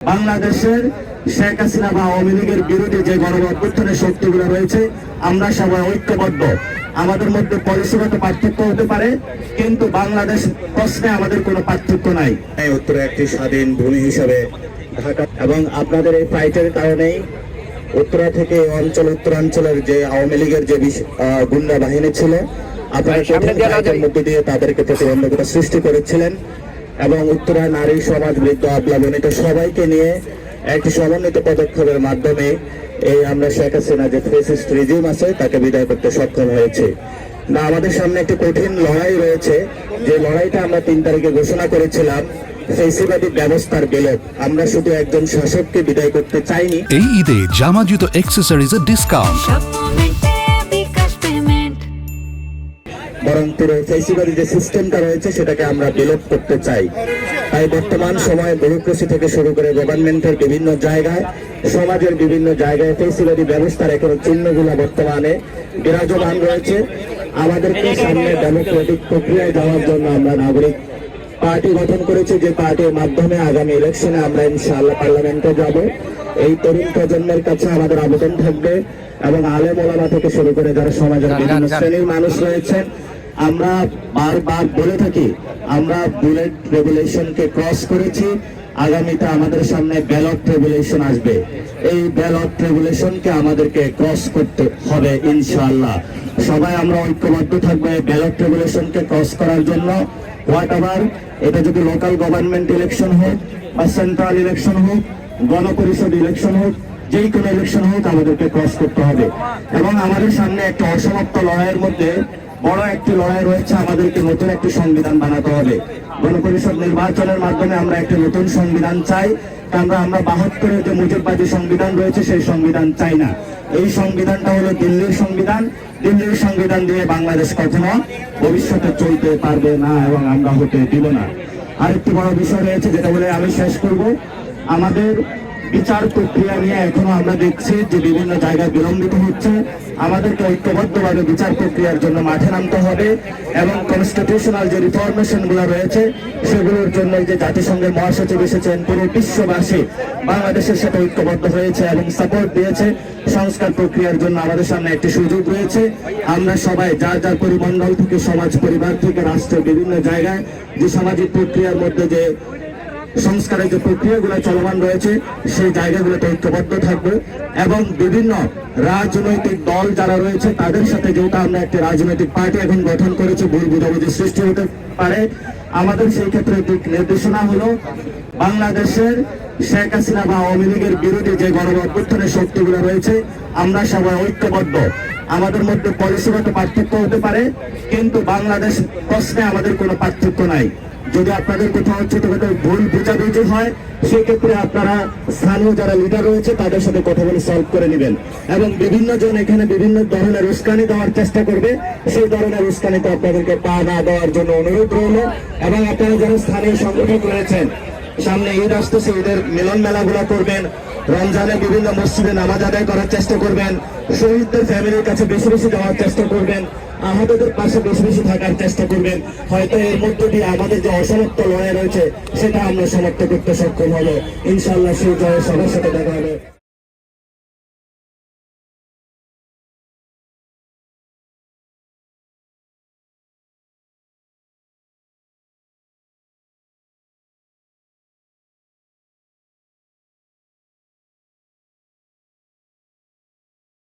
বাংলাদেশের শেখ হাসিনা বা আওয়ামী লীগের বিরুদ্ধে যে গণ অভ্যুত্থানের শক্তিগুলো রয়েছে, আমরা সবাই ঐক্যবদ্ধ। আমাদের মধ্যে পলিসিগত পার্থক্য হতে পারে, কিন্তু বাংলাদেশ প্রশ্নে আমাদের কোনো পার্থক্য নাই। উত্তরে একটি স্বাধীন ভূমি হিসাবে ঢাকা এবং আপনাদের এই ফাইটের কারণেই উত্তরা থেকে উত্তরাঞ্চলের যে আওয়ামী লীগের যে গুন্ডা বাহিনী ছিল, আপনারা মধ্যে দিয়ে তাদেরকে প্রতিবন্ধকতা সৃষ্টি করেছিলেন এবং উত্তরা নারী সমাজ বৃদ্ধ আবলা বনিতা সবাইকে নিয়ে একটি সমন্বিত পদক্ষেপের মাধ্যমে এই আমরা শেখ হাসিনা যে ফ্যাসিস্ট রেজিম আছে তাকে বিদায় করতে সক্ষম হয়েছে। না, আমাদের সামনে একটি কঠিন লড়াই রয়েছে, যে লড়াইটা আমরা 3 তারিখে ঘোষণা করেছিলাম, ফ্যাসিবাদী ব্যবস্থার বিলোপ। আমরা শুধু একজন শাসককে বিদায় করতে চাইনি। এই ঈদে জামা জুতো অ্যাকসেসরিজের ডিসকাউন্ট, বরং পুরো ফ্যাসিবাদী যে সিস্টেমটা রয়েছে সেটাকে আমরা বিলোপ করতে চাই। তাই বর্তমান সময়ে ব্যুরোক্রেসি থেকে শুরু করে গভর্নমেন্টের বিভিন্ন জায়গায়, সমাজের বিভিন্ন জায়গায় ফ্যাসিবাদী ব্যবস্থার এখনো চিহ্নগুলো বর্তমানে বিরাজমান রয়েছে। আমাদেরকে সামনে ডেমোক্রেটিক প্রক্রিয়ায় যাওয়ার জন্য আমরা নাগরিক পার্টি গঠন করেছি, যে পার্টির মাধ্যমে আগামী ইলেকশনে আমরা ইনশাআল্লাহ পার্লামেন্টে যাব। এই তরুণ প্রজন্মের কাছে আমাদের আবেদন থাকবে এবং আলেম ওলামা থেকে শুরু করে যারা সমাজের বিভিন্ন শ্রেণীর মানুষ রয়েছেন, আমরা বারবার বলে থাকি, আমরা বুলেট রেগুলেশনকে ক্রস করেছি। আগামীতে আমাদের সামনে ব্যালট রেগুলেশন আসবে। এই ব্যালট রেগুলেশনকে আমাদেরকে ক্রস করতে হবে ইনশাআল্লাহ। সবাই আমরা ঐক্যবদ্ধ থাকবো এই ব্যালট রেগুলেশনকে ক্রস করার জন্য। হোয়াট এভার, এটা যদি লোকাল গভর্নমেন্ট ইলেকশন হোক বা সেন্ট্রাল ইলেকশন হোক, গণপরিষদ ইলেকশন হোক, যেই কোনো ইলেকশন হোক, আমাদেরকে ক্রস করতে হবে। এবং আমাদের সামনে একটা অসমাপ্ত লড়াইয়ের মধ্যে বড় একটি লড়াই রয়েছে, আমাদেরকে নতুন একটি সংবিধান বানাতে হবে। গণপরিষদ নির্বাচনের মাধ্যমে আমরা একটি নতুন সংবিধান চাই। আমরা 72-এর যে মুজিববাদী সংবিধান রয়েছে সেই সংবিধান চাই না। এই সংবিধানটা হলো দিল্লির সংবিধান। দিল্লির সংবিধান দিয়ে বাংলাদেশ কখনো ভবিষ্যতে চলতে পারবে না এবং আমরা হতে দিব না। আরেকটি বড় বিষয় রয়েছে, যেটা বলে আমি শেষ করব। আমাদের বিচার প্রক্রিয়া নিয়ে এখনো আমরা দেখছি যে বিভিন্ন জায়গায় বিলম্বিত হচ্ছে। আমাদেরকে ঐক্যবদ্ধভাবে বিচার প্রক্রিয়ার জন্য মাঠে নামতে হবে এবং কনস্টিটিউশনাল যে রিফরমেশন গুলো রয়েছে সেগুলোর জন্য যে জাতিসংঘের মহাসচিব এসেছেন, পুরো বিশ্ববাসী বাংলাদেশের সাথে ঐক্যবদ্ধ হয়েছে এবং সাপোর্ট দিয়েছে। সংস্কার প্রক্রিয়ার জন্য আমাদের সামনে একটি সুযোগ রয়েছে। আমরা সবাই যার যার পরিমণ্ডল থেকে, সমাজ পরিবার থেকে, রাষ্ট্রের বিভিন্ন জায়গায় যে সামাজিক প্রক্রিয়ার মধ্যে যে সংস্কারের যে প্রক্রিয়াগুলো চলমান রয়েছে সেই জায়গাগুলোতে ঐক্যবদ্ধ থাকবে এবং বিভিন্ন রাজনৈতিক দল যারা রয়েছে তাদের সাথে, যেহেতু আমরা একটি রাজনৈতিক পার্টি এখন গঠন করেছি, ভুল বুঝাবুঝি সৃষ্টি হতে পারে। আমাদের সেই ক্ষেত্রে দিক নির্দেশনা হলো, বাংলাদেশের শেখ হাসিনা বা আওয়ামী লীগের বিরুদ্ধে যে গণ অভ্যুত্থানের শক্তিগুলো রয়েছে, আমরা সবাই ঐক্যবদ্ধ। আমাদের মধ্যে পলিসিগত পার্থক্য হতে পারে, কিন্তু বাংলাদেশ প্রশ্নে আমাদের কোনো পার্থক্য নাই। যদি আপনাদের কোথাও ছোটখাটো ভুল বুঝাবুঝি হয়, সেক্ষেত্রে আপনারা স্থানীয় যারা লিডার রয়েছে তাদের সাথে কথা বলে সলভ করে নেবেন। এবং বিভিন্ন জন এখানে বিভিন্ন ধরনের উস্কানি দেওয়ার চেষ্টা করবে, সেই ধরনের উস্কানিতে আপনাদেরকে পা না দেওয়ার জন্য অনুরোধ রইল। এবং আপনারা যারা স্থানীয় সংগঠক রয়েছেন, সামনে ঈদ আসতেছে, ঈদের মিলন মেলাগুলো করবেন, রমজানে বিভিন্ন মসজিদে নামাজ আদায় করার চেষ্টা করবেন, শহীদদের ফ্যামিলির কাছে বেশি বেশি যাওয়ার চেষ্টা করবেন, আহতদের পাশে বেশি বেশি থাকার চেষ্টা করবেন। হয়তো এর মধ্য দিয়ে আমাদের যে অসমাপ্ত লড়াই রয়েছে সেটা আমরা সমাপ্ত করতে সক্ষম হবো ইনশাআল্লাহ। সেই জয় সবার সাথে দেখা হবে।